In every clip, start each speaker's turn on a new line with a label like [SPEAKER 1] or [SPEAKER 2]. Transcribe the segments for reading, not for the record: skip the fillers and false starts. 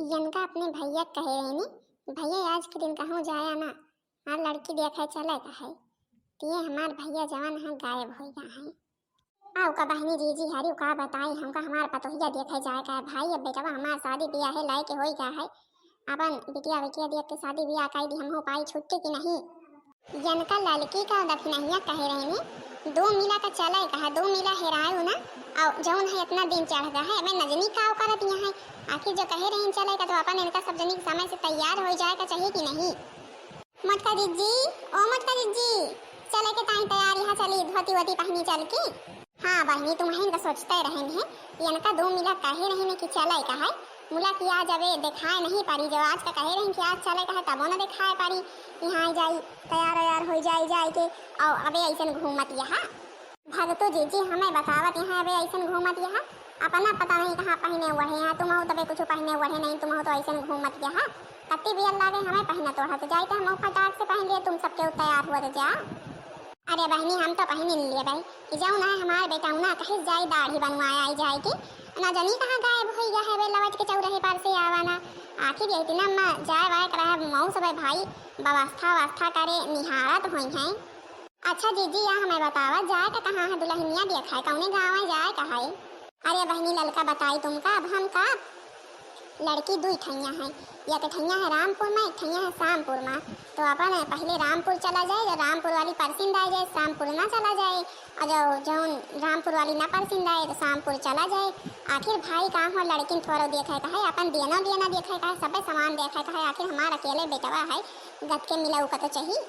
[SPEAKER 1] यनका अपने भैया कहे रहे ने भैया आज के दिन कहूँ जाया ना और लड़की देखा चले कहे तिये हमार भैया जवान है गायब हो गया है। आओ का बहनी जी हरी का बताई हमका हमार पतोहिया देखे जाए का है भाई। अब बेटा हमार शादी ब्याह है लायक हो गया है। अपन बिटिया बिटिया देख के शादी ब्याह कर दी हम हो पाई छुट्टी की नहीं। यनका लड़की का दफनैया कहे रहे ने दो मिला का चले कहा दो मिला हेरायो ना और जौन है इतना दिन चढ़ गया है मैं नजनी का करत यहाँ है। आखिर जो कहे रहे चले का तो अपन इनका सब जनी समय से तैयार हो जाएगा चाहिए कि नहीं। मटका दीदी ओ मटका दीदी चले के टाइम तैयार यहाँ चली धोती वोती पहनी चल के। हाँ बहनी तुम है सोचते रहेंगे इनका दो मिला कहे रहे कि चले का है मुला की आज अबे दिखाए नहीं पारी जो आज का कहे रहे कि आज चले का है तबो न दिखाए पारी यहाँ जाई तैयार हो जाए के और अबे ऐसा घूमत यहाँ भगतो जी हमें बतावत यहाँ अबे ऐसा घूमत यहाँ अपना पता नहीं कहाँ पहने हुए हैं तुम हो तबे कुछ पहने हुए हैं नहीं तुम हो तो ऐसा घूमत यहाँ कत्ती भी अल्लाह हमें पहना तो तो जाए हम फटाक से पहन लिए तुम सबके तैयार हुआ तो जा। अरे बहनी हम तो पहन लिए भाई कि जाऊ ना हमारे बेटा ना कहीं जाए दाढ़ी बनवाया आई जाए की ना जनी कहाँ गायब हो गया है वे लवट के चौराहे पर से आवाना आखिर ये इतना में जाए वाए करा मऊ सब भाई व्यवस्था करे निहारत हुई हैं। अच्छा जीजी यहाँ हमें बतावा जाए का कहाँ है दुल्हनिया देखा है कौने गाँव जाए कहा है। अरे बहनी ललका बताई तुमका अब हम का लड़की दुई ठैया है या तो ठैया है रामपुर में एक ठैया है शामपुर में तो अपन पहले रामपुर चला जाए जो रामपुर वाली परसिंद आ जाए शामपुर ना चला जाए और जो रामपुर वाली ना परसिंद आए तो शामपुर चला जाए। आखिर भाई काम हो लड़की थोड़ा देखा है अपन देना देखा है सब सामान देखा है आखिर हमारा अकेले बेटवा है गत के मिला का तो चाहिए।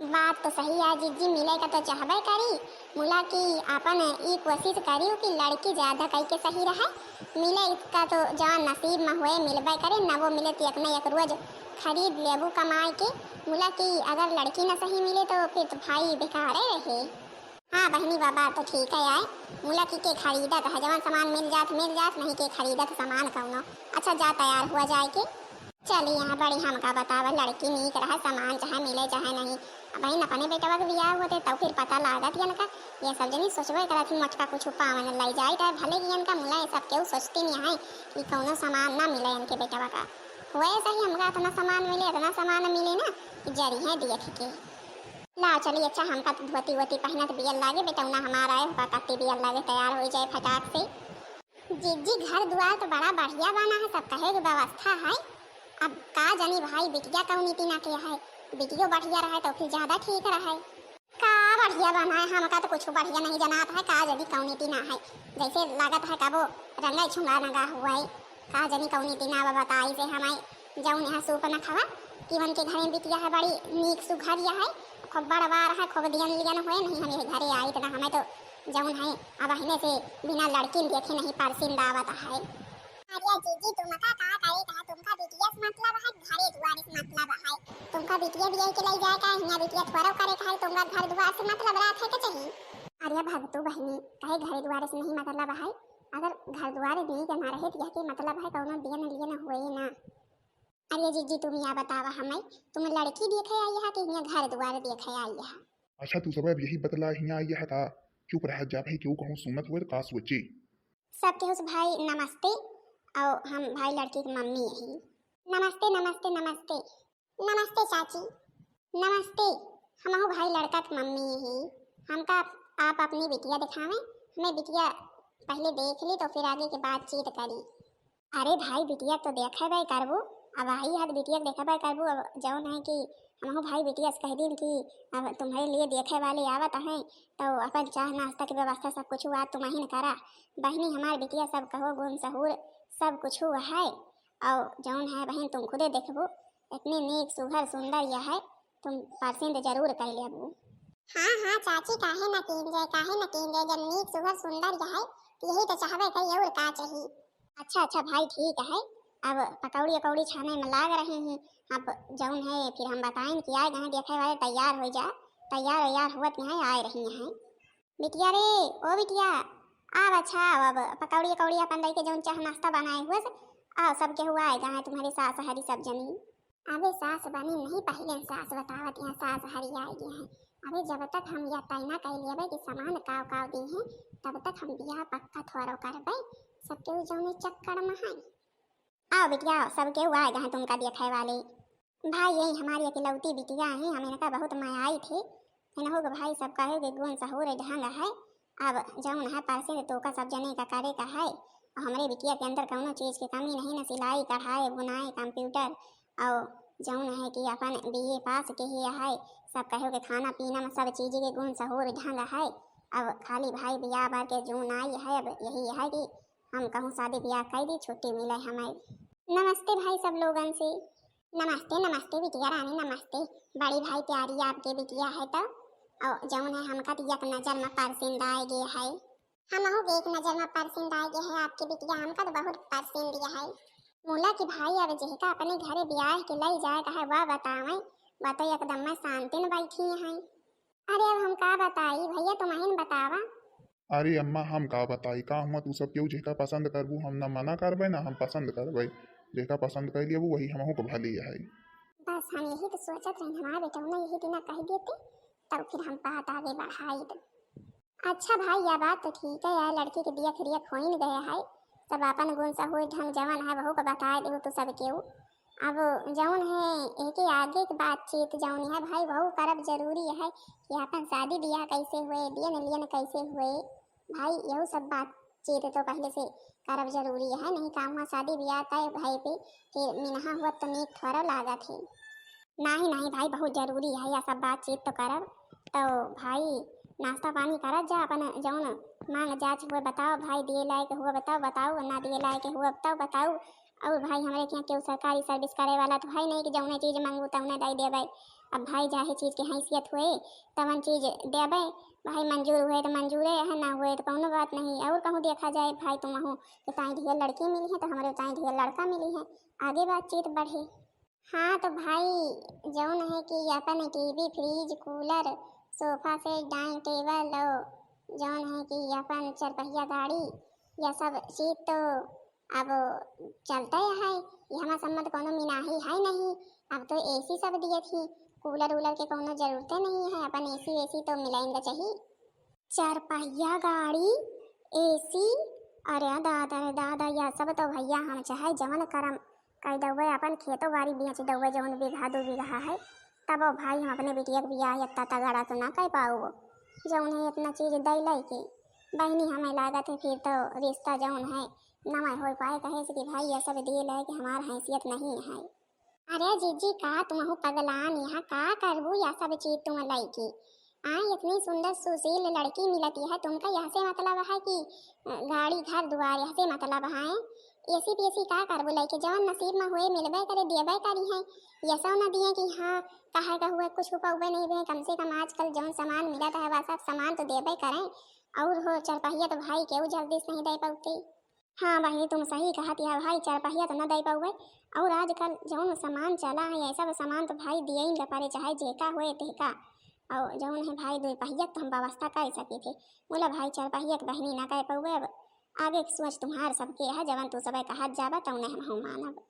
[SPEAKER 1] बात तो सही है जीजी मिले का तो चाहबे करी मुला की अपन ये कोशिश करी कि लड़की ज्यादा कई के सही रहे मिले इसका तो जवान नसीब में हुए मिलबे करे न वो मिले तो एक न एक रोज खरीद लेबू कमाए के मुला की अगर लड़की न सही मिले तो फिर तो भाई बेकार रहे। हाँ बहनी बाबा तो ठीक है यार मुला की के खरीदत है जवान सामान मिल जात नहीं के खरीदत सामान कौनो। अच्छा जा तैयार हुआ जाए के चलिए यहाँ बड़ी हमका बतावा लड़की नीक रहा सामान चाहे मिले चाहे नहीं भाई अपने बेटवा के बियाह हुए तो फिर पता लागत इनका ये सब जनी सोचबे करा थी मटका कुछ पावन लाई जाए तो भले ही इनका मुला ये सब केहू सोचती नहीं है कि कौनो सामान ना मिले इनके बेटवा का हुए सही हमका इतना सामान मिले ना कि जरी है देख के ला चलिए। अच्छा हमका धोती वोती पहनत बियल लागे बेटा ना हमारा है कत्ती बियल लागे तैयार हो जाए फटाक से। जीजी घर द्वार तो बड़ा बढ़िया बना है सब कहे व्यवस्था है। अब का जानी भाई बिटिया कौन नीति ना किया है बिटियो बढ़िया रहे तो फिर ज्यादा ठीक रहे का बढ़िया बना है हमका तो कुछ बढ़िया नहीं जनात है का जनी कौन नीति ना है जैसे लागत है कबो रंगा छुंगा नगा हुआ है का जनी कौन नीति ना बताई से हमें जाऊन यहाँ सूप न खवा कि उनके घर में बिटिया है बड़ी नीक सुघरिया है खूब बड़ा बार है खूब दियन लियन हुए नहीं हमें घरे आई तो हमें तो जाऊन है अब अहिने से बिना लड़की देखे नहीं परसिंद आवत है। अरे जीजी तुम का करे कहा तुमका बिटिया मतलब है घरे द्वार से मतलब है तुमका बिटिया बियाह के ले जाए का हिया बिटिया थोड़ा करे कहा तुमका घर द्वार से मतलब रात है के चाहिए। अरे भगतू बहनी कहे घर द्वार से नहीं मतलब है अगर घर द्वार नहीं के ना रहे तो यह के मतलब है कौनो दियन लियन हुए ना। अरे जीजी तुम या बतावा हमें तुम लड़की देखे आई है कि हिया घर द्वार देखे आई है।
[SPEAKER 2] अच्छा तू सब यही बतला हिया आई है ता चुप रह जा भाई क्यों कहूं सुनत हुए का सोचे
[SPEAKER 1] सब के उस भाई नमस्ते और हम भाई लड़की की मम्मी यही नमस्ते नमस्ते नमस्ते नमस्ते चाची नमस्ते हम हो भाई लड़का की मम्मी यही हमका आप अपनी बिटिया दिखावें हमें बिटिया पहले देख ली तो फिर आगे की बातचीत करी। अरे भाई बिटिया तो देखा भाई करबू अब आई हद बिटिया देखा भाई करबू अब जौन है कि हम हो भाई बिटिया से कह दिन कि अब तुम्हारे लिए देखे वाले आवत हैं तो अपन चाह नाश्ता की व्यवस्था सब कुछ हुआ तुम ही करा बहनी हमारी बिटिया सब कहो गुण सहूर सब कुछ हुआ है और जौन है बहन तुम खुदे देखबो इतनी नीक सुघर सुंदर यह है तुम परसिंद जरूर कर लेबू। हाँ चाची काहे न कीन जाए जब नीक सुघर सुंदर यह है यही तो चाहबे कही और का चाहिए। अच्छा भाई ठीक है अब पकौड़ी छाने में लाग रहे हैं अब जौन है फिर हम बताएं कि आए जहाँ देखे वाले तैयार हो जा तैयार हुआ यहाँ आए रही हैं बिटिया रे ओ बिटिया अब अच्छा अब पकौड़ी अपन दई के जौन चाह नाश्ता बनाए हुए आओ सबके हुआ आए जहाँ तुम्हारी सास हरी सब जनी अबे सास बनी नहीं पहले सास बतावत यहाँ सास हरी आएगी हैं अबे जब तक हम यह तय ना कह लिए कि सामान काव दी हैं तब तक हम बियाह पक्का थोड़ा करबे सबके जौने चक्कर में है आओ बिटिया आओ, सब केहू आए जहाँ तुमका देखे वाले। भाई यही हमारी इकलौती बिटिया है, हमें इनका बहुत माया आई थी। इन्हों के भाई सब कहे के गुण सहूर ढंग है। अब जौन है परसे तो का सब जने का करे का है। और हमारे बिटिया के अंदर कौनो चीज़ की कमी नहीं, न सिलाई कढ़ाई बुनाई कंप्यूटर और जौन है कि अपन बीए पास के ही है। सब कहो के खाना पीना में सब चीज़ के गुण सहूर ढंग है। अब खाली भाई ब्याह बार के जून आई है, अब यही है कि हम कहूँ शादी ब्याह कर दी, छुट्टी मिले हमें। नमस्ते भाई सब लोगन से। नमस्ते नमस्ते बिटिया रानी नमस्ते। बड़ी भाई प्यारी आपके बिटिया है तो और जौन है हमका तो एक नजर में पसंद आए गए है। हम के एक नजर में पसंद आए गए है आपकी बिटिया, हमका तो बहुत पसंद दिया है। मोला की भाई अब जेका अपने घरे ब्याह के लई जाए है वह बतावे, वह तो एकदम में शांति में बैठी है। अरे अब हम का बताई भैया, तुम्हें बतावा।
[SPEAKER 2] अरे अम्मा हम का बताई का हुआ तू सब केहू जेका पसंद करबू हम ना मना करबे ना हम पसंद करबे। जेका पसंद कर लिया वही हमहू को भली है।
[SPEAKER 1] बस हम यही तो सोचत रहे हमारे बेटा ने यही दिन कह देते, तब फिर हम बात आगे बढ़ाई। अच्छा भाई यह बात तो ठीक है यार, लड़की के दिया खरिया खोइन गया है। सब अपन गुण सहूर ढंग जवन है वहू को बताए दे तो सब केहू। अब जौन है एक ही आगे की बातचीत जौन है भाई वहू करब जरूरी है कि अपन शादी ब्याह कैसे हुए, दियन लियन कैसे हुए। भाई यही सब बातचीत तो पहले से करब जरूरी है, नहीं काम हुआ शादी ब्याह तय भाई पे फिर मिनहा हुआ तो नीक थोड़ा लागत है। नहीं नहीं भाई बहुत जरूरी है यह सब बातचीत तो करब। तो भाई नाश्ता पानी करत जा अपन जौन मांग जाच हुए बताओ भाई, दिए लायक हुआ बताओ बताओ, ना दिए लायक हुआ बताओ बताओ। और भाई हमारे यहाँ केहू सरकारी सर्विस करे वाला तो है नहीं कि जौने चीज़ मांगू तौने दे देवे। अब भाई जाहे चीज़ की हैसियत हुए तवन चीज़ देवे। भाई मंजूर हुए तो मंजूर है, ना हुए तो कौनो बात नहीं। और कहूँ देखा जाए भाई तुम हूँ तो ताई ढेर लड़की मिली है तो हमारे ताई ढेर लड़का मिली है, आगे बातचीत बढ़े। हाँ तो भाई जौन है कि अपन TV fridge cooler sofa set dining table और जौन है कि अपन चरपहिया गाड़ी यह सब चीज तो अब चलता है। ये हमारा सम्मत कोनो मिनाही है नहीं। अब तो एसी सब दिए थी, कूलर वूलर के कोनो जरूरत नहीं है, अपन एसी वेसी तो मिलाएंगे चाहिए। चरपहिया गाड़ी एसी, अरे दादा रे दादा यह सब तो भैया हम चाहे जवन करम कह दवे अपन खेतों बाड़ी बेच दवे जौन बीघा 2 बीघा है। तब भाई हम अपने बिटिया के ब्याह इतना तगड़ा तो ना कह पाओ जौन है इतना चीज़ दे लै के। बहनी हमें लागत है फिर तो रिश्ता जौन है ना मैं हो पाए कहे से कि भाई यह सब दिए लै कि हमार हैसियत नहीं है। अरे जीजी का तुम पगलान यहाँ का करबू यह सब चीज तुम लाई की। इतनी सुंदर सुशील लड़की मिलती है तुमका, यह से मतलब है कि गाड़ी घर द्वार यह से मतलब है। ऐसी पेसी का करबू लाई के जवन नसीब में हुए मिलबे करे देबे करी है। ये सब न दिए कि हाँ कहे का हुआ कुछ हुए नहीं हुए, कम से कम आजकल जौन सामान मिलता है वह सब सामान तो देबे करें। और हो चरपहिया तो भाई केहू जल्दी से नहीं दे पाते। हाँ भाई तुम सही कहा या भाई, चरपहिया तो न दे पाओगे। और आजकल जौन सामान चला है ऐसा सामान तो भाई दिए ही पारे चाहे जेका हुए तेका। और जौन है भाई 2 पहिया तो हम व्यवस्था कर सके थे, बोला भाई चरपहिया के बहनी ना कह पाओगे। अब आगे की सोच तुम्हार सबके है, जवन तू सब कहा जाबा तो उन्हें हम मानब।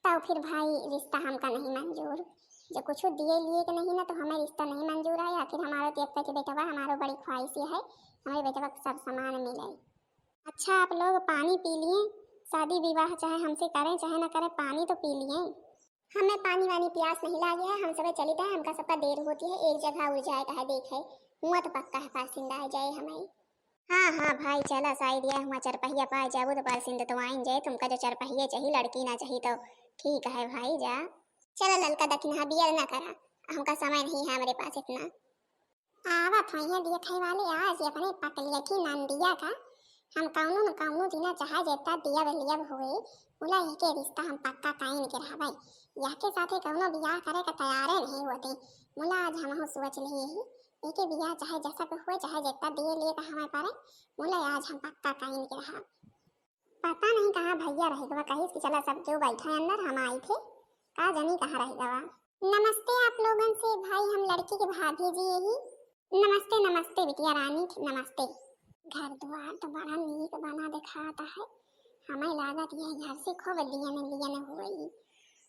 [SPEAKER 1] तो फिर भाई रिश्ता हमका नहीं मंजूर, जो कुछ दिए लिए के नहीं ना तो हमें रिश्ता नहीं मंजूर है। आखिर हमारा देखता कि बेटा हमारा बड़ी ख्वाहिश है हमारे बेटा को सब सामान मिले। अच्छा आप लोग पानी पी लिए, शादी विवाह चाहे हमसे करें चाहे ना करें पानी तो पी लिए। हमें पानी वानी प्यास नहीं लगे है, हम सब चली जाए, हमका सबका देर होती है एक जगह उड़ जाए कहा देखे हुआ तो पक्का है पासिंदा आ जाए हमें। हाँ हाँ भाई चला शायद यह हुआ चरपहिया पाए जाओ तो पासिंदा तो आइन जाए, तुमका जो चरपहिया चाहिए लड़की ना चाहिए तो ठीक है भाई जा। चलो ललका दक्षिणा बियर ना करा, हमका समय नहीं है हमारे पास इतना। आवत भैया दिया खाई वाले आज अपने पकलिया की नंदिया का हम कौनो न कौनो दिना चाहे जेता दिया लिया हुए बोला के रिश्ता हम पक्का कायम के रहबै। यह के साथे कौनो बियाह करे का तैयार नहीं होते। मुला आज हम सोच लिए ही एके बियाह चाहे जैसा को हुए चाहे जेता दिए लिए का हमें पारे, मुला आज हम पक्का कायम के रहा। पता नहीं कहाँ भैया रहेगा कहीं कि चला सब जो बैठा अंदर हम आई थे का जानी कहाँ रहेगा। नमस्ते आप लोगन से भाई, हम लड़की के भाभी जी यही। नमस्ते नमस्ते बिटिया रानी नमस्ते। घर द्वार तो बड़ा नीक बना दिखाता है, हमें लागत यह घर से खूब लियन लियन हुई।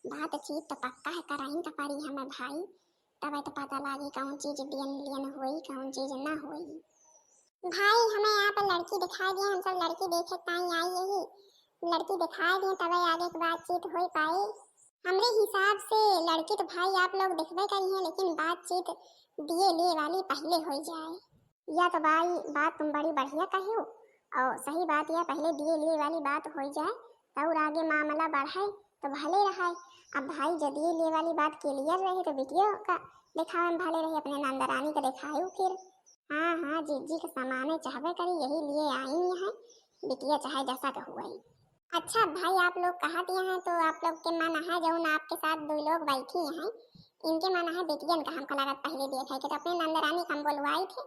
[SPEAKER 1] बातचीत तो पक्का है कराइन तो पारी हमें भाई, तब तो पता लगी कौन चीज लियन लियन हुई कौन चीज ना हुई। भाई हमें यहाँ पर लड़की दिखाई दी, हम सब लड़की देखे ताई आई यही लड़की दिखाए दिए तब आगे की बातचीत हो पाए। हमरे हिसाब से लड़की तो भाई आप लोग दिखबे करी हैं, लेकिन बातचीत दिए लिए वाली पहले हो जाए। या तो भाई बात तुम बड़ी बढ़िया कही हो, और सही बात यह पहले दिए लिए वाली बात हो जाए और आगे मामला बढ़ाए तो भले रहा। अब भाई जो दिए लिए वाली बात क्लियर रहे तो वीडियो का दिखावे में भले रही, अपने नंदरानी का दिखाए फिर। हाँ हाँ, जीजी के सामाने चाहबे करी, यही लिए आई है बिटिया चाहे जैसा का हुआ ही। अच्छा भाई आप लोग कहा दिए हैं तो आप लोग के मन है जो आपके साथ दो लोग बैठी हैं इनके मन है बेटियन का हमको लागत पहले देखे कि तो अपने नंदरानी का हम बोलवाई थे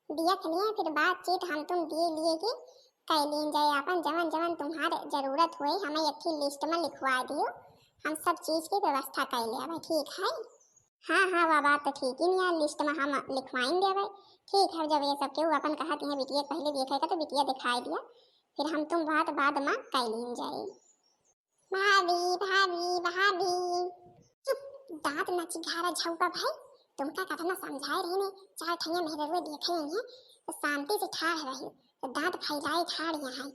[SPEAKER 1] देख लिए, फिर बातचीत हम तुम दिए लिए की कह लीन जाए। अपन जवन जवन तुम्हारे जरूरत हुई हमें एक लिस्ट में लिखवा दियो, हम सब चीज की व्यवस्था कर ले भाई, ठीक है। हाँ हाँ वह बात तो ठीक ही नहीं है, लिस्ट में हम लिखवाएंगे भाई, ठीक है। जब ये सब क्यों अपन कहते हैं बिटिया पहले देखेगा तो बिटिया दिखाई दिया, फिर हम तुम बात बाद में कर लीन जाए। भाभी भाभी भाभी चुप, दांत न चिघारा झौका भाई, तुमका कतना समझाए रही ने, चार ठैया मेरे रुए देखे नहीं है तो शांति से ठाड़ रही, तो दांत फैलाई ठाड़ यहाँ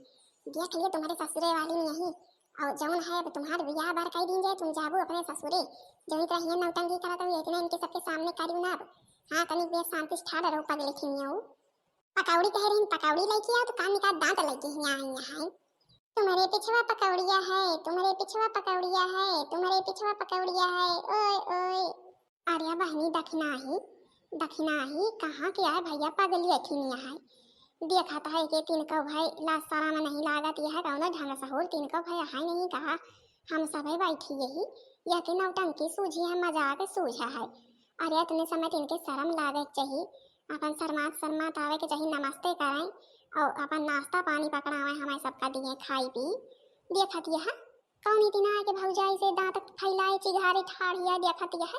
[SPEAKER 1] देख लिए तुम्हारे ससुरे वाली नहीं, और जौन है अब तुम्हारे बियाह बार कई दिन जाए तुम जाबो अपने ससुरे, जो तरह ये नौटंकी करत हो इतना इनके सबके सामने करियो ना अब। हाँ तनी बेस शांति से ठाड़ रहो, पगले खिनियो पकौड़ी कह रही पकौड़ी लेके आओ तो कान निकाल दांत लेके यहाँ तुम्हारे पिछवा पकौड़िया है, तुम्हारे पिछवा पकौड़िया है, तुम्हारे पिछवा पकौड़िया है, ओए ओए। अरे बहनी दखना ही कहाँ के आए भैया पगली अखिनिया है, देखा था है के तीन को भाई लाश सारा में नहीं लागत यह कौनो ढंग से होल तीन को भाई है नहीं कहा हम सब बैठी यही यह के नौटंकी सूझी है मजाक सूझा है। अरे इतने समय तिनके शर्म लागे चाहिए, अपन शर्मात आवे के चाहिए, नमस्ते कराएं और अपन नाश्ता पानी पकड़ावे हमें सबका दिए खाई पी। देखत यह कौनी दिन आके भौजाई से दांत फैलाए चिघारे ठाड़िया देखत यह।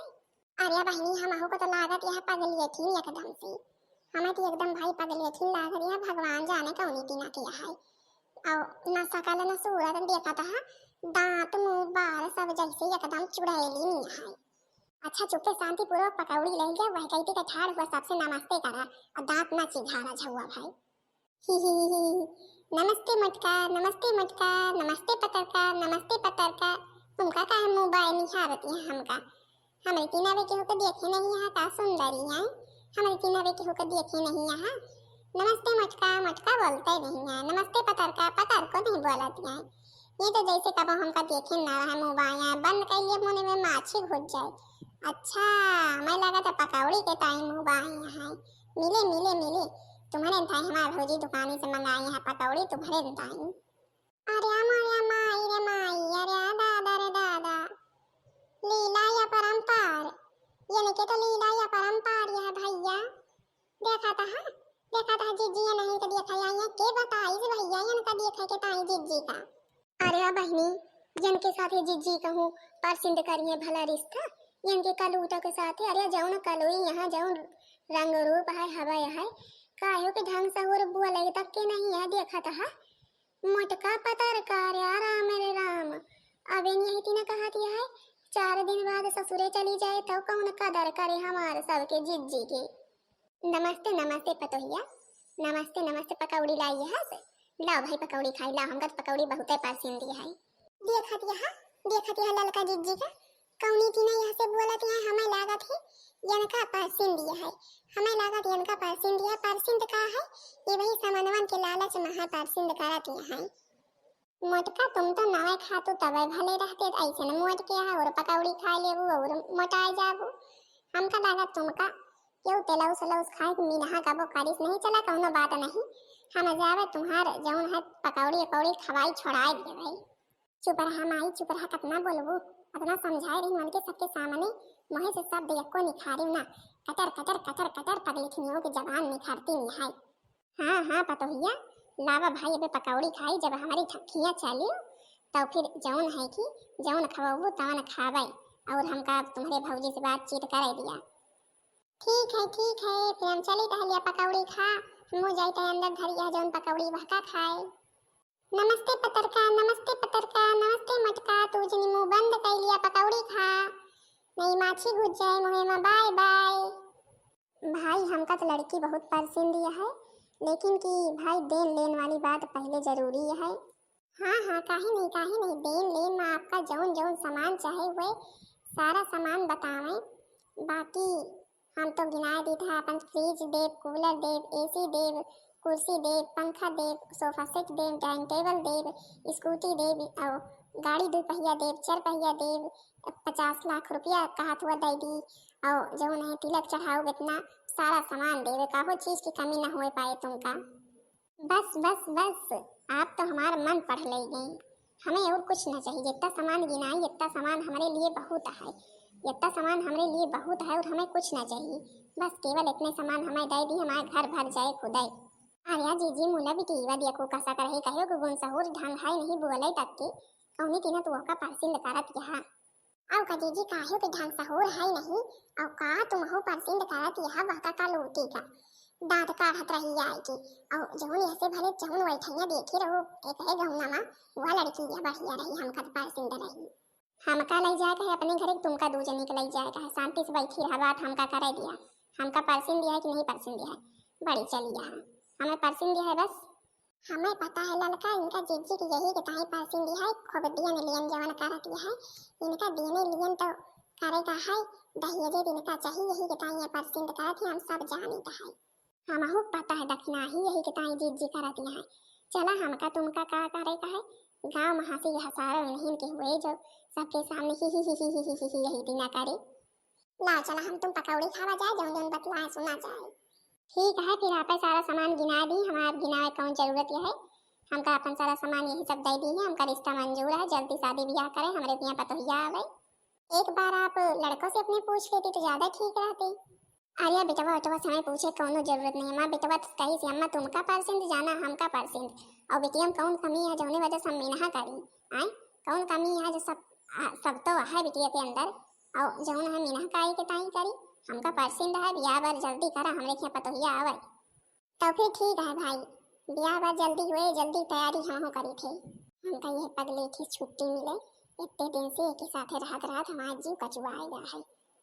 [SPEAKER 1] अरे बहनी हमहु को तो लागत यह पगली थी एकदम से, हमें तो एकदम भाई पगली थी लागत यह, भगवान जाने कौनी दिन किया है, और न सकल न सूरत देखा था दांत मुंह बाल सब जैसे एकदम चुड़ैली नहीं है। अच्छा चुपे शांति पूर्वक पकौड़ी ले गया, वह कहती का ठाड़ हुआ सबसे नमस्ते करा और दांत न चिघारा झुआ भाई। ही नमस्ते मटका नमस्ते मटका नमस्ते पतरका नमस्ते पतरका, तुमका का मोबाइल निहारती है हमका, हमारे तीनावे के होकर देखे नहीं यहाँ का सुंदरी है, हमारे तीनावे के होकर देखे नहीं यहाँ। नमस्ते मटका मटका बोलते नहीं है, नमस्ते पतरका पतर को नहीं बोलती है, ये तो जैसे कब हमका देखे ना रहा मोबाइल बंद कर लिए मुंह में माछी घुस जाए। अच्छा मैं लगा था पकौड़ी के टाइम मोबाइल है, मिले मिले मिले तुम्हारे भाई हमारे भौजी दुकानी से मंगाई है पकौड़ी तुम्हारे भाई। अरे माई रे माई, अरे दादा रे दादा, लीला या परंपार, ये नहीं के तो लीला या परंपार यह भैया देखा था जीजी नहीं तो देखा यहाँ के बताई से भैया इनका देखे के ताई जीजी का। अरे बहनी जन के साथ जीजी कहूँ परसिंद करिए भला रिश्ता, इनके कलूटो के साथ अरे जाऊन कलोई यहाँ जाऊन रंग रूप है हवा है कायो के ढंग से और बुआ लगे तक के नहीं है देखा था मोटका पतर कार्या राम रे राम। अब यही तीन कहा है 4 दिन बाद ससुरे चली जाए तो कौन कदर करे हमारे सबके जिज्जी के। नमस्ते नमस्ते पतोहिया, नमस्ते नमस्ते पकौड़ी लाई है से लाओ भाई पकौड़ी खाई लाओ, हमका पकौड़ी बहुत पसंद है। देखत यहाँ ललका जिज्जी का कौनी तीन यहाँ से बोलत है हमें लागत है इनका पसंद है, हमें लागत इनका पसंद है, परसिंद का है ये वही समनवन के लालच में परसिंद करत है। मोटका तुम तो नवे खातू तवे भले रहते ऐसे न मोट के है और पकौड़ी खा लेबू और मोटाई जाबू, हमका लागत तुमका क्यों तेलौस लौस खाए मीनहा कबो करिस नहीं चला कौनो बात नहीं, हम जावे तुम्हार जौन है पकौड़ी पकौड़ी खवाई छोड़ाए दे भाई। चुप रहा माई चुप रहा, कितना बोलबू अपना समझाए रही मन के सबके सामने मोहे से सब देखो निखारी ना, कतर कतर कतर कतर पगलिखनियों की जबान निखारती नहीं है। हाँ पतोहिया लावा भाई अबे पकौड़ी खाई, जब हमारी ठक्कियाँ चली तो फिर जौन है कि जौन खवाबू तवन खावे और हमका तुम्हारे भौजी से बातचीत कर दिया। ठीक है फिर हम चली टहलिया पकौड़ी खा, मुँह जाते अंदर धरिया जौन पकौड़ी वहका खाए। नमस्ते पतरका नमस्ते मटका, तू जनी मुँह बंद कर लिया पकौड़ी खा नहीं माछी घुस जाए मुँह में, बाय बाय। भाई हमका तो लड़की बहुत पसंद है, लेकिन कि भाई देन लेन वाली बात पहले जरूरी है, हाँ हाँ, काहे नहीं देन लेन में आपका जौन जौन सामान चाहे हुए सारा सामान बतावें। बाकी हम तो गिनाए दी था अपन फ्रिज देव, कूलर देव, एसी देव, कुर्सी देव, पंखा देव, सोफा सेट देव, डाइनिंग टेबल देव, स्कूटी देव और गाड़ी 2 पहिया देव, 4 पहिया देव, 50 लाख रुपया कहत हुआ दे दी और जौन है तिलक चढ़ाओ इतना सारा सामान देवे, काहो चीज की कमी ना हो पाए तुमका। बस बस बस, आप तो हमारा मन पढ़ ले गई। हमें और कुछ ना चाहिए, जितना सामान गिनाई इतना सामान हमारे लिए बहुत है, इतना सामान हमारे लिए बहुत है और हमें कुछ ना चाहिए। बस केवल इतने सामान हमें दे दी, हमारा घर भर जाए खुदे। अरे जीजी मुला भी टीवा दिया को कसा कर है कहो को गुण सहूर ढंग है नहीं बोले तक के कौनी तीना तो का परसिंद करत यहा औ का जीजी काहे के ढंग सहूर है नहीं औ का तुम हो परसिंद करत यहा बका का लोटी का दांत काढ़त रही आएगी और जौन ऐसे भले जौन वैठैया देखे रहो एक है गौना मा वह लड़की या बढ़िया रही हमका परसिंद रही। हमका ले जाए कहे अपने घरे तुमका दू जनी के ले जाए कहे शांति से बैठी रह बात हमका करे दिया। हमका परसिंद दिया है कि नहीं परसिंद दिया है बड़ी चली यहाँ हमें परसिंद दिया है बस। हमें पता है लड़का इनका जीजी की यही के ताई परसिंद दिया है खूब दियन लियन जवन करत है इनका देने लियन तो करेगा है दहेजे इनका चाहिए यही के ताई परसिंद करत है हम सब जानीता है। हमहु पता है दक्षिणा ही यही के ताई जीजी करत है। चला हमका तुमका का करेगा है गांव में हंसी हसारो नहीं के हुए जो सबके सामने ही यही बिना करे। ला चला हम तुम पकौड़ी खावा जाए जौन जौन बतलाए सुना जाए। ठीक है फिर आप सारा सामान गिना दी हमारा गिनावे कौन जरूरत है हमका अपन सारा सामान यही सब दे दी है हमका रिश्ता मंजूर है जल्दी शादी ब्याह करें हमारे यहाँ पतोहिया आवे। एक बार आप लड़कों से अपने पूछ लेती तो ज्यादा ठीक रहती। अरे बेटवा बेटवा समय पूछे कौनो जरूरत नहीं है माँ बेटवा कही से अम्मा तुमका परसेंट जाना हमका परसेंट और बेटिया कौन कमी है जौने वजह से हम मिनहा करी आए कौन कमी है जो सब तो है बिटिया के अंदर और जौन है मिनहा काई के ताई करी हमका परसेंट है ब्याह बार जल्दी करा हमरे यहाँ पतोहिया आवे। तो फिर ठीक है भाई ब्याह बार जल्दी हुए जल्दी तैयारी हम करी थे हमका ये पगले की छुट्टी मिले इतने दिन से एक साथ रहत हमारा जीव कचुआ आएगा है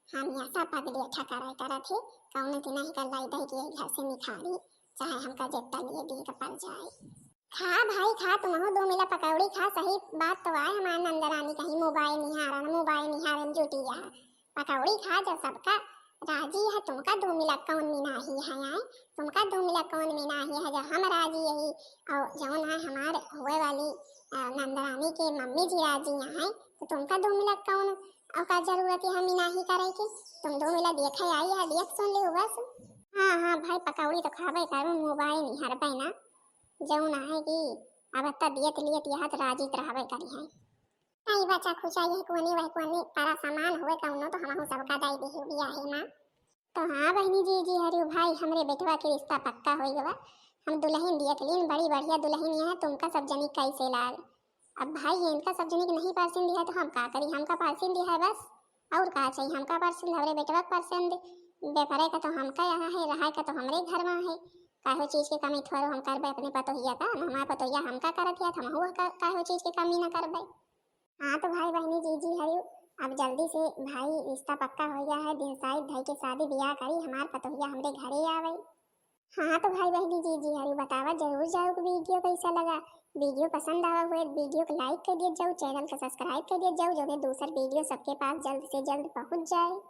[SPEAKER 1] हम यहाँ सब पगले अच्छा करा थे कौन की नहीं कर लाई दही के घर से निखारी चाहे हमका जितना लिए दी का पड़ जाए। खा भाई खा तुम हो 2 मिला पकौड़ी खा सही बात तो आए हमारे नंदरानी कहीं मोबाइल निहारन जुटी यहाँ पकौड़ी खा जब सबका राजी है तुमका 2 मिला कौन मीना ही है आए तुमका 2 मिला कौन मीना ही है जब हम राजी यही और जौन है हमारे हुए वाली नंदरानी के मम्मी जी राजी यहाँ तो तुमका 2 मिला कौन और का जरूरत है मीना ही करे की तुम 2 मिला देखे आई है देख सुन ले बस। हाँ भाई पकौड़ी तो खावे करूँ मोबाइल निहार ना जौन है कि अब तक दियत लियत यह राजी रहवे करी है नहीं बच्चा खुशा यही कोनी वही कोनी तारा सामान हुए कौनो तो हमहु सबका दाई देही बिया है ना। तो हाँ बहनी जी हरियो भाई हमरे बेटवा के रिश्ता पक्का हो गवा हम दुल्हन दियत लीन बड़ी बढ़िया दुल्हन है तुमका सब जनी कैसे लाग अब भाई इनका सब जनी के नहीं परसेंट दिया तो हम का करी हमका परसेंट दिया है बस और का चाहिए हमका परसेंट हमरे बेटवा परसेंट बेपरे का तो हमका यहाँ है रहा का तो हमरे घर में है काहो चीज के कमी थोड़ो हम करबे अपने पतोहिया का हमारा पतोहिया हमका करत या हम हुआ काहो चीज के कमी ना करबे। हाँ तो भाई बहनी जी हरियो अब जल्दी से भाई रिश्ता पक्का हो गया है दिन साइड भाई के शादी ब्याह करी हमार पतोहिया हमरे घरे आवे। हाँ तो भाई बहनी जी हरियो बतावा जरूर जाओ वीडियो कैसा लगा वीडियो पसंद आवा हुए वीडियो को लाइक कर दिया जाओ चैनल को सब्सक्राइब कर दिया जाओ जो कि दूसरा वीडियो सबके पास जल्द से जल्द पहुँच जाए।